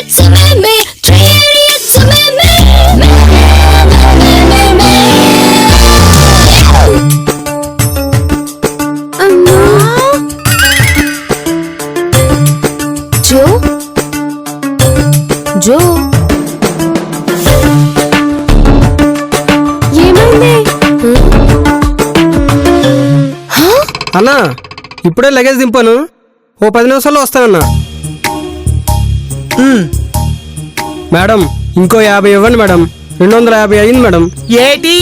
idiots with me. 3 idiots with me. జో జో ఏమైంది? అన్నా ఇప్పుడే లగేజ్ దింపాను, ఓ 10 నిమిషాల్లో వస్తానన్నా. మేడం ఇంకో 50 ఇవ్వండి మేడం. 250 అయింది మేడం. ఏటి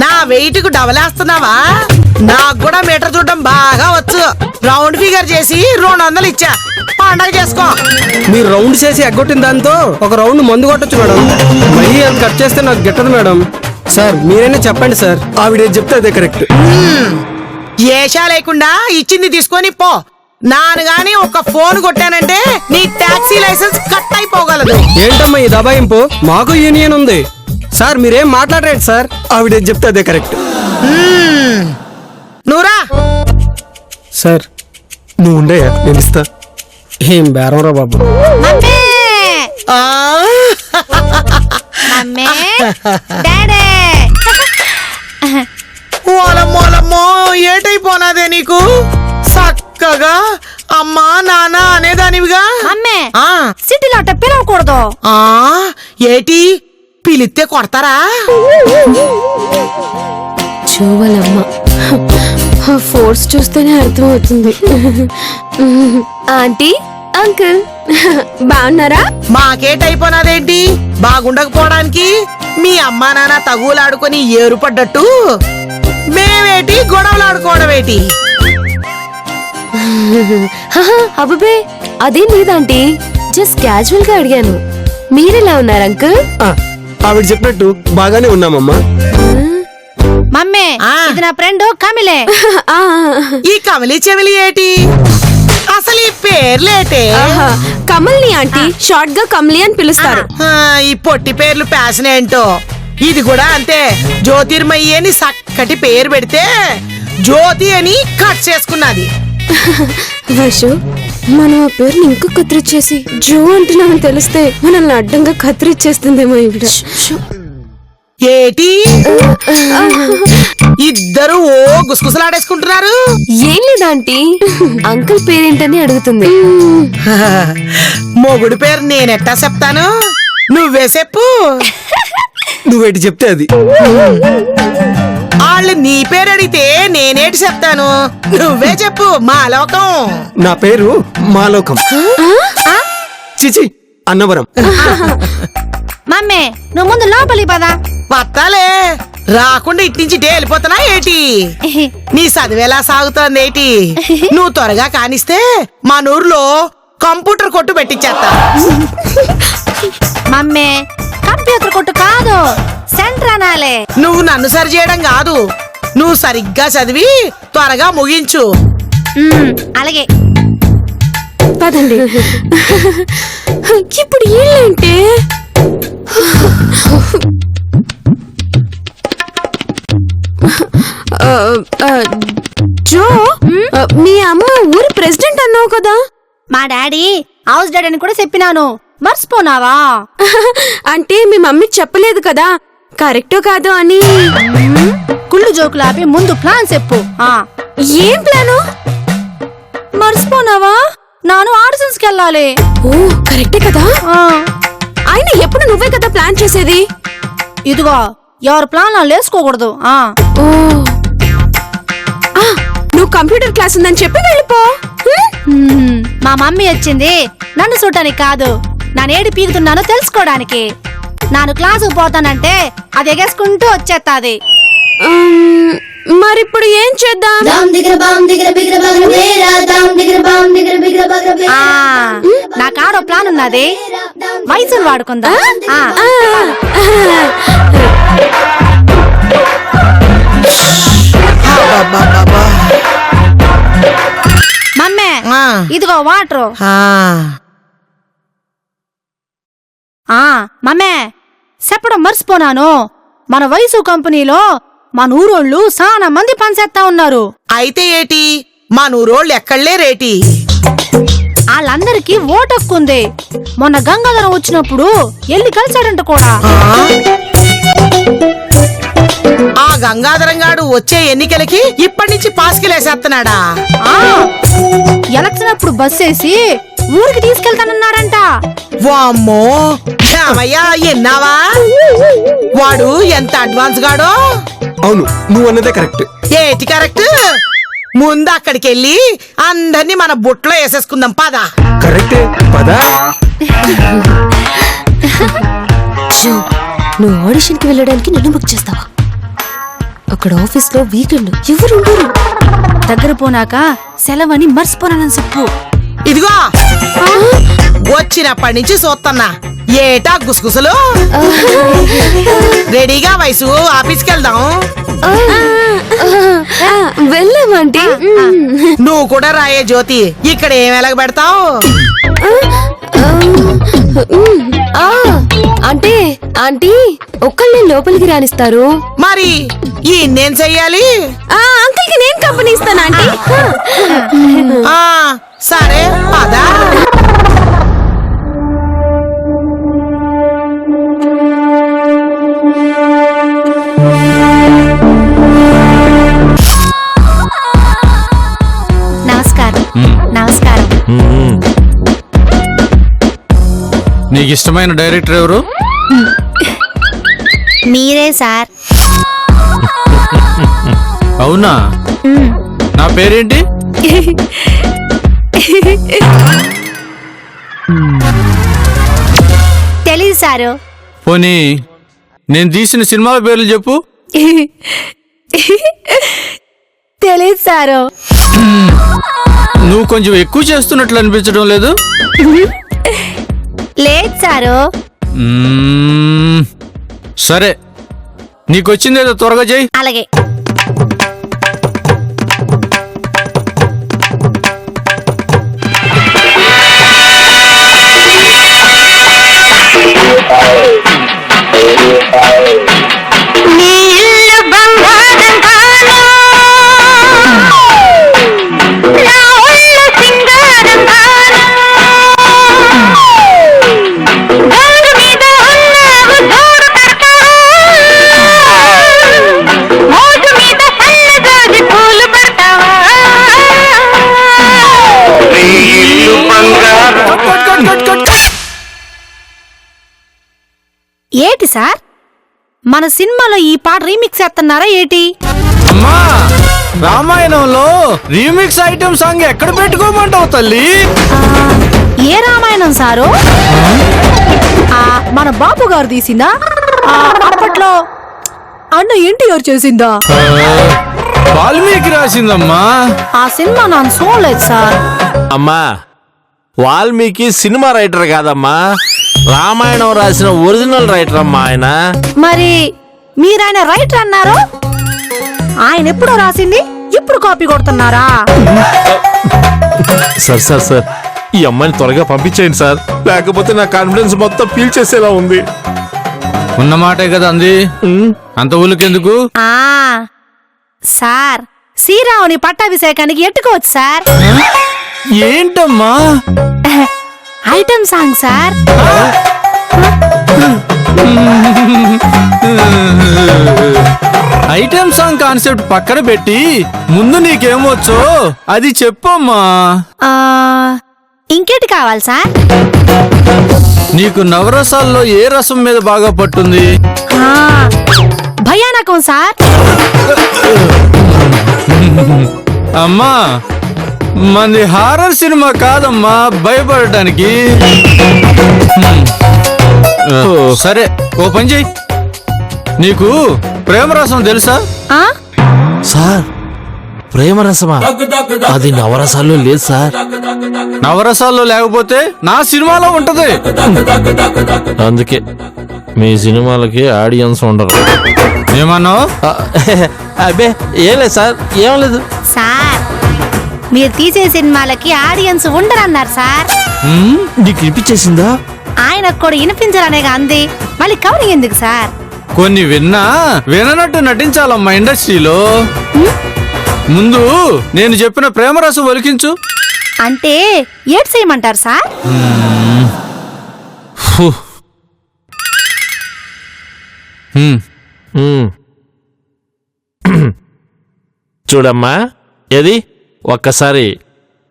నా వెయిట్ కు డబలేస్తున్నావా? నాకు కూడా మీటర్ చూడడం బాగా వచ్చు. రౌండ్ ఫిగర్ చేసి 200 ఇచ్చా, పండగ చేసుకో. మీరు రౌండ్ చేసి ఎగ్గొట్టిన దాంతో ఒక రౌండ్ మందు కొట్టచ్చు మేడం. మరీ అది కట్ చేస్తే నాకు గిట్టదు మేడం. సార్ మీరైనా చెప్పండి సార్, ఆవిడ చెప్తే అదే కరెక్ట్. ఏషా లేకుండా ఇచ్చింది తీసుకొని పో. నాను గాని ఒక ఫోన్ కొట్టానంటే నీ టాక్సీ లైసెన్స్ కట్ అయిపోగలదు. ఏంటమ్మా ఈ దబాయింపు? మాకు యూనియన్ ఉంది సార్, మీరేం మాట్లాడరేంటి సార్? ఆవిడ చెప్తే అదే కరెక్ట్. నువ్వురా సార్. నువ్వు ఉండే నేను ఇస్తా. ఏం బేరంరా బాబు. ఓలమ్మోలమ్మో ఏటైపోనాదే నీకు? చక్కగా అమ్మా నాన్న అనేదానివిగా. సిటీలో అట్ట పిలవకూడదు. ఏటి పిలిస్తే కొడతారా? చూవాలమ్మ, ఫోర్స్ చూస్తేనే అర్థమవుతుంది. ఆంటీ అంకుల్ బాగున్నారా? మాకేటైపోనాదేంటి బాగుండకపోవడానికి? మీ అమ్మా నాన్న తగులాడుకొని ఏరుపడ్డట్టు మేమేటి గొడవలాడుకోవడం ఏంటి? అబ్బే అదేం లేదంటీ, జస్ట్ క్యాజువల్ గా అడిగాను. మీరెలా ఉన్నారు అంకుల్? ఆవిడ చెప్పినట్టు బాగానే ఉన్నామమ్మా. మమ్మీ ఇది నా ఫ్రెండ్ కమిలే. ఈ కమలి చెవిలి ఏటి? అసలు ఈ పేర్లేటే? కమల్ని ఆంటీ, షార్ట్ గా కమలి అని పిలుస్తారు. ఈ పొట్టి పేర్లు ప్యాషన్ ఏంటో. ఇది కూడా అంతే. జ్యోతిర్మయి అని చక్కటి పేరు పెడితే జ్యోతి అని కట్ చేసుకున్నది. వర్షు, మనం ఆ పేరుని ఇంకో కత్తిరిచ్చేసి జో అంటున్నామని తెలిస్తే మనల్ని అడ్డంగా కత్తిరిచ్చేస్తుందేమో ఈవిడ. ఏటి ఇద్దరు ఓ గుసగుసలాడేసుకుంటున్నారు? ఏం లేదాంటీ, అంకుల్ పేరేంటని అడుగుతుంది. మొగుడు పేరు నేనెట్టా చెప్తాను, నువ్వే చెప్పు. నువ్వేటి చెప్తే అది. వాళ్ళు నీ పేరు అడిగితే నేనేటి చెప్తాను, నువ్వే చెప్పు. మాలోకం. నా పేరు మాలోకం. చిచి అన్నవరం. మమ్మీ నువ్వు ముందు లోపలికి పదా. పత్తాలే రాకుండా ఇట్నుంచి వెళ్ళిపోతున్నా ఏటి? నీ చదివేలా సాగుతోంది ఏంటి? నువ్వు త్వరగా కానిస్తే మా నూరులో కంప్యూటర్ కొట్టు పెట్టించేస్తా. మమ్మీ కంప్యూటర్ కొట్టు కాదు, సెంటర్ అనాలే. నువ్వు నన్ను సరి చేయడం కాదు, నువ్వు సరిగ్గా చదివి త్వరగా ముగించు. అలాగే పదండి. ఇప్పుడు ఏంటంటే జో, మీ అమ్మ ఊరి ప్రెసిడెంట్ అన్నావు కదా? మా డాడీ హౌస్ డాడీ అని కూడా చెప్పినాను, మర్చిపోనావా? అంటే మీ మమ్మీ చెప్పలేదు కదా కరెక్టో కాదో అని. కుళ్ళు జోకులు ఆపి ముందు ప్లాన్ చెప్పు. ఏం ప్లాను? మర్చిపోనావా? నాను ఆడిషన్స్ కి వెళ్ళాలి. ఓ కరెక్టే కదా. అయినా ఎప్పుడు నువ్వే కదా ప్లాన్ చేసేది. ఇదిగో ఎవరు ప్లాన్ లేసుకోకూడదు. ఓ నువ్వు కంప్యూటర్ క్లాస్ ఉందని చెప్పి వెళ్ళిపో. మా మమ్మీ వచ్చింది నన్ను చూడటానికి కాదు, నానేడి పీకుతున్నానో తెలుసుకోవడానికి. నాను క్లాసుకు పోతానంటే అది ఎగేసుకుంటూ వచ్చేస్తాది. మరిప్పుడు ఏం చేద్దాం? నా కాడో ప్లాన్ ఉన్నది, మైసూర్ వాడుకుందా. మమ్మే ఇదిగో వాటర్. మమ్మే చెప్పడం మర్చిపోనాను, మన వయసు కంపెనీలో మన ఊరోళ్ళు చాలా మంది పనిచేస్తా ఉన్నారు. అయితే ఏటి మన ఊరోళ్ళు ఎక్కడలే రేటి? వాళ్ళందరికీ ఓటక్కుంది. మొన్న గంగాధరం వచ్చినప్పుడు ఎల్లి కలిసాడంట కూడా. ఆ గంగాధరం గాడు వచ్చే ఎన్నికలకి ఇప్పటి నుంచి పాస్కిలేసేస్తున్నాడా? ఆ, ఎలక్షన్ అప్పుడు బస్ వేసి ఊరికి తీసుకెళ్తానన్నాడంట. వామ్మో రామయ్య, ఎన్నావా? వాడు ఎంత అడ్వాన్స్ గాడో. అవును, నువ్వు అన్నదే కరెక్ట్. ఏటి కరెక్ట్? ముందు అక్కడికి వెళ్ళి అందరినీ మన బుట్టలో వేసేసుకుందాం పదా. కరెక్టే, పదా. జో, నువ్వు ఆడిషన్ కి వెళ్ళడానికి నన్ను బుక్ చేస్తావా? అక్కడ ఆఫీస్ లో వీకెండ్ ఎవరు ఉండరు. దగ్గర పోనాక సెలవని మర్చిపోనానని చెప్పు. ఇదిగో వచ్చినప్పటి నుంచి చూస్తున్నా ఏటా గుసగుసలు. రెడీగా వయసు ఆఫీస్కి వెళ్దాం. వెళ్ళామంటే నువ్వు కూడా రాయే జ్యోతి, ఇక్కడ ఏం ఎలాగ పెడతావు? అంటే ఆంటీ ఒక్కళ్ళే లోపలికి రానిస్తారు. మరి ఈ నేను చెయ్యాలి. అంకుల్ కి నేను కంపెనీ ఇస్తాను ఆంటీ. ఆ సరే పదా. నమస్కారం. నమస్కారం. నీకు ఇష్టమైన డైరెక్టర్ ఎవరు? మీరే సార్. అవునా? నా పేరేంటి? తెలీదు సారు. పోనీ నేను తీసిన సినిమాల పేర్లు చెప్పు. తెలీదు సారు. నువ్వు కొంచెం ఎక్కువ చేస్తున్నట్లు అనిపించడం లేదు? లేదు సారు. సరే, నీకొచ్చిందేదో త్వరగా చెయ్యి. అలాగే. ఏటి సార్, మన సినిమాలో ఈ పాట రీమిక్స్ చేస్తున్నారా ఏటి? అమ్మా, రామాయణంలో రీమిక్స్ ఐటమ్ సాంగ్ ఎక్కడ పెట్టుకోమంటావు తల్లి? ఏ రామాయణం సారు? మన బాపు గారు తీసిందా? అప్పట్లో అన్న ఎన్టీఆర్ చేసిందా? వాల్మీకి రాసిందమ్మా. ఆ సినిమా నాకు చూడలేదు సార్. అమ్మా, వాల్మీకి సినిమా రైటర్ కాదమ్మా, రామాయణం రాసిన ఒరిజినల్ రైటర్ అమ్మా ఆయన. మరి మీరాయన రైటర్ అన్నారు, ఆయన ఎప్పుడో రాసింది ఇప్పుడు కాపీ కొడుతున్నారా? సార్ ఈ అమ్మాయిని త్వరగా పంపించేయండి సార్, లేకపోతే నా కాన్ఫిడెన్స్ మొత్తం పీల్చేసేలా ఉంది. ఉన్నమాటే కదా అంది, అంత ఊళ్ళకెందుకు? సార్, శ్రీరాముని పట్టాభిషేకానికి ఎట్టుకోవచ్చు సార్. ఏంటమ్మా? Item song sir. Item song concept పక్కన పెట్టి ముందు నీకేమొచ్చో అది చెప్పమ్మా. ఇంకేటి కావాలి సార్? నీకు నవరసాల్లో ఏ రసం మీద బాగా పట్టుంది? భయానకం సార్. అమ్మా, మంది హారర్ సినిమా కాదమ్మా భయపడటానికి. సరే, ఓ పని చెయ్యి. నీకు ప్రేమరసం తెలుసా? సార్, ప్రేమరసమా? అది నవరసాల్లో లేదు సార్. నవరసాల్లో లేకపోతే నా సినిమాలో ఉంటది. అందుకే మీ సినిమాలకి ఆడియన్స్ ఉండరు. ఏమన్నావు? అబ్బే ఏం లేదు సార్, ఏం లేదు సార్. మీరు తీసే సినిమాలకి ఆడియన్స్ ఉండరన్నారు సార్. నీకు వినిపించేసిందా? ఆయనకు కూడా వినిపించాలనేగా అంది, మళ్ళీ కవరింగ్ ఎందుకు సార్? కొన్ని విన్నా విననట్టు నటించాలమ్మా ఇండస్ట్రీలో. ముందు నేను చెప్పిన ప్రేమరసం ఒలికించు. అంటే ఏడ్ చేయమంటారు సార్? ఫు. హ్మ్. మ్మ్. చూడమ్మా, ఏది ఒక్కసారి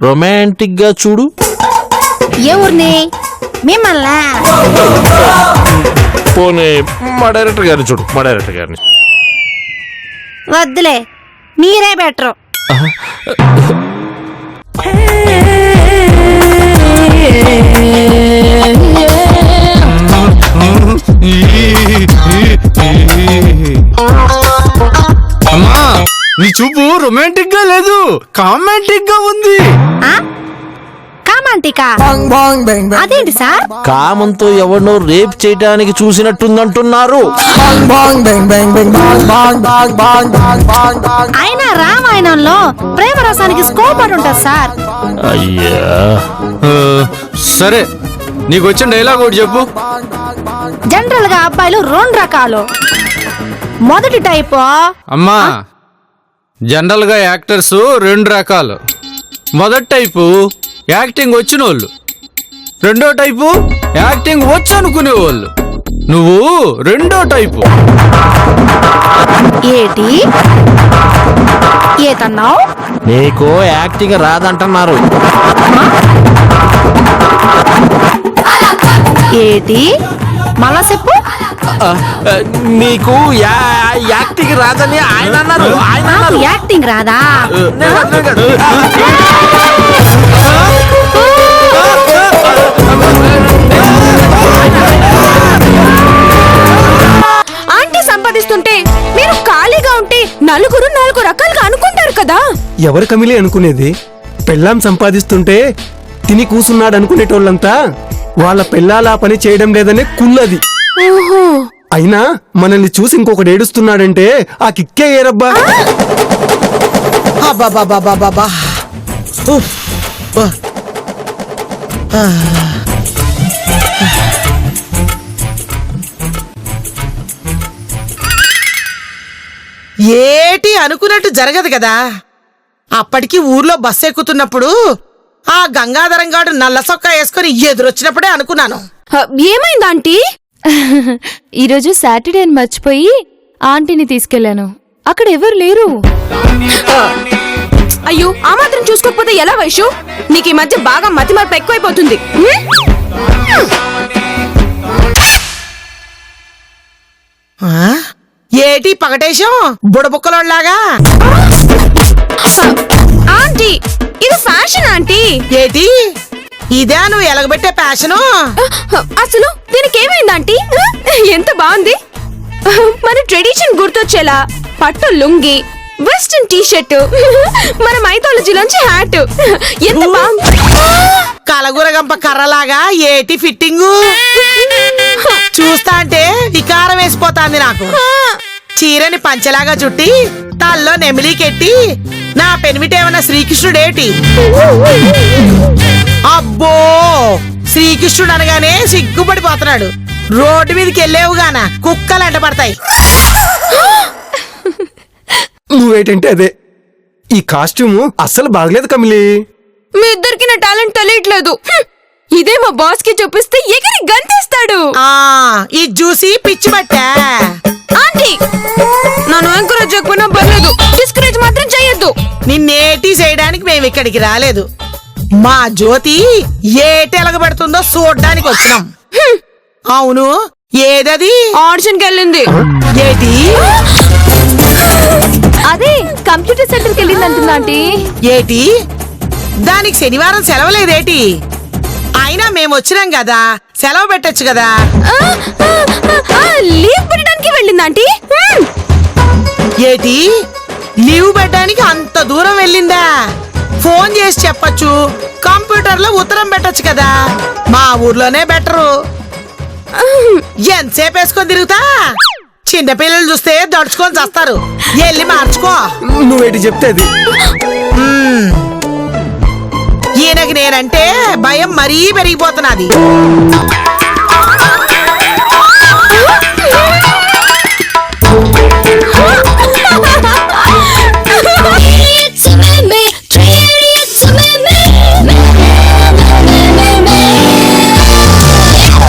రొమాంటిక్ గా చూడు. ఏ ఊరిని? మిమ్మల్ని. పోనీ మా డైరెక్టర్ గారిని చూడు, మా డైరెక్టర్ గారిని. వద్దులే, మీరే బెటరు. అమ్మా, నీ చూపు రొమాంటిక్ గా లేదు, కామాంటిక్ గా ఉంది. కామాంటికా? అదేంటి సార్? కామంతో ఎవరినో రేప్ చేయడానికి చూసినట్టుందంటున్నారు. అయినా రామాయణంలో ప్రేమ రసానికి స్కోప్ అని ఉంటుంది సార్. అయ్యా, ఆ, సరే, నీకు వచ్చిన డైలాగ్ ఒకటి చెప్పు. జనరల్ గా అబ్బాయిలు 2 రకాలు. మొదటి టైపు అమ్మా, జనరల్ గా యాక్టర్స్ 2 రకాలు. మొదటి టైపు యాక్టింగ్ వచ్చిన వాళ్ళు, రెండో టైపు యాక్టింగ్ వచ్చు అనుకునే వాళ్ళు. నువ్వు రెండో టైపు. ఏటి ఏతన్నావు? నీకు యాక్టింగ్ రాదంటున్నారు. ఏటి మళ్ళా చెప్పు. నీకు యాక్టింగ్ రాదని ఆయన అన్నారు. ఆయన నాకు అన్నారు. యాక్టింగ్ రాదా? ఆంటీ సంపాదిస్తుంటే మీరు ఖాళీగా ఉంటే నలుగురు 4 రకాలుగా అనుకుంటారు కదా. ఎవరు కమిలి అనుకునేది? పెళ్ళాం సంపాదిస్తుంటే తిని కూసున్నాడు అనుకునేటోళ్ళంతా వాళ్ళ పెళ్ళాల పని చేయడం లేదనే కుల్లది. ఓహో, అయినా మనల్ని చూసి ఇంకొకటి ఏడుస్తున్నాడంటే ఆ కిక్కే ఏరబ్బా. అబ్బబ్బబ్బబ్బబ్బా. ఉఫ్. ఆ. ఏటి అనుకున్నట్టు జరగదు కదా. అప్పటికి ఊర్లో బస్సు ఎక్కుతున్నప్పుడు ఆ గంగాధరంగాడు నల్ల సొక్కా వేసుకుని ఎదురొచ్చినప్పుడే అనుకున్నాను. ఏమైంది ఆంటీ? ఈరోజు సాటర్డే అని మర్చిపోయి ఆంటీని తీసుకెళ్లాను. అక్కడ ఎవరు లేరు. అయ్యో, ఆ మాత్రం చూసుకోకపోతే ఎలా వైషు? నీకు ఈ మధ్య బాగా మతిమరపు ఎక్కువైపోతుంది. ఆ? ఏటి పగటేశం బుడబుక్కలోలాగా? ఆంటీ, ఇది ఫ్యాషన్ ఆంటీ. ఏటి ఇదే నువ్వు ఎలగబెట్టే ప్యాషను? అసలు దీనికి ఏమైంది ఆంటీ? ఎంత బాగుంది. మన ట్రెడిషన్ గుర్తొచ్చేలా పట్టు లుంగి, వెస్టర్న్ టీ షర్ట్, మన మైథాలజీలోంచి హ్యాట్. ఎంత బాగుంది. కలగూరగంప కర్రలాగా ఏటి ఫిట్టింగు? చూస్తా అంటే వికారం వేసిపోతాంది నాకు. చీరని పంచలాగా చుట్టి తల్లో నెమిలికెట్టి నా పెనిమిటేమన్నా శ్రీకృష్ణుడేటి? అబ్బో, శ్రీకృష్ణుడు అనగానే సిగ్గుపడిపోతున్నాడు. రోడ్డు మీదకి వెళ్ళేవుగాన కుక్కలు అడ్డపడతాయి. నువ్వేంటంటే అదే. ఈ కాస్ట్యూమ్ అస్సలు బాగలేదు కమిలి. మీ ఇద్దరికి నా టాలెంట్ తెలియట్లేదు. ఇదే మా బాస్ కి చూపిస్తే ఎగిరి గంతేస్తాడు. ఆ ఇది చూసి పిచ్చి పట్టా. ఆంటీ, నన్ను ఎంకరేజ్ చేయకపోయినా పర్లేదు, డిస్కరేజ్ మాత్రం చేయొద్దు. నిన్నేటి చేయడానికి మేము ఇక్కడికి రాలేదు. మా జ్యోతి ఏటెలగబడుతుందో చూడ్డానికి వచ్చినాం. అవును, ఏదది? ఆడిషన్ కి వెళ్ళింది. ఏటి? అదే కంప్యూటర్ సెంటర్కి వెళ్ళింది అంటున్నా ఆంటీ. ఏటి? దానికి శనివారం సెలవులేదేటి? అయినా మేము వచ్చినాం కదా, సెలవు పెట్టొచ్చు కదా. లీవ్ పెట్టడానికి వెళ్ళింది ఆంటీ. ఏటి? లీవ్ పెట్టడానికి అంత దూరం వెళ్ళిందా? ఫోన్ చేసి చెప్పొచ్చు, కంప్యూటర్ లో ఉత్తరం పెట్టొచ్చు కదా. మా ఊర్లోనే బెటరు. ఎంతసేపు వేసుకొని తిరుగుతా? చిన్నపిల్లలు చూస్తే దడుచుకొని చేస్తారు. వెళ్ళి మార్చుకో. నువ్వేటి చెప్తే అది. ఈయనకి నేనంటే భయం మరీ పెరిగిపోతున్నది.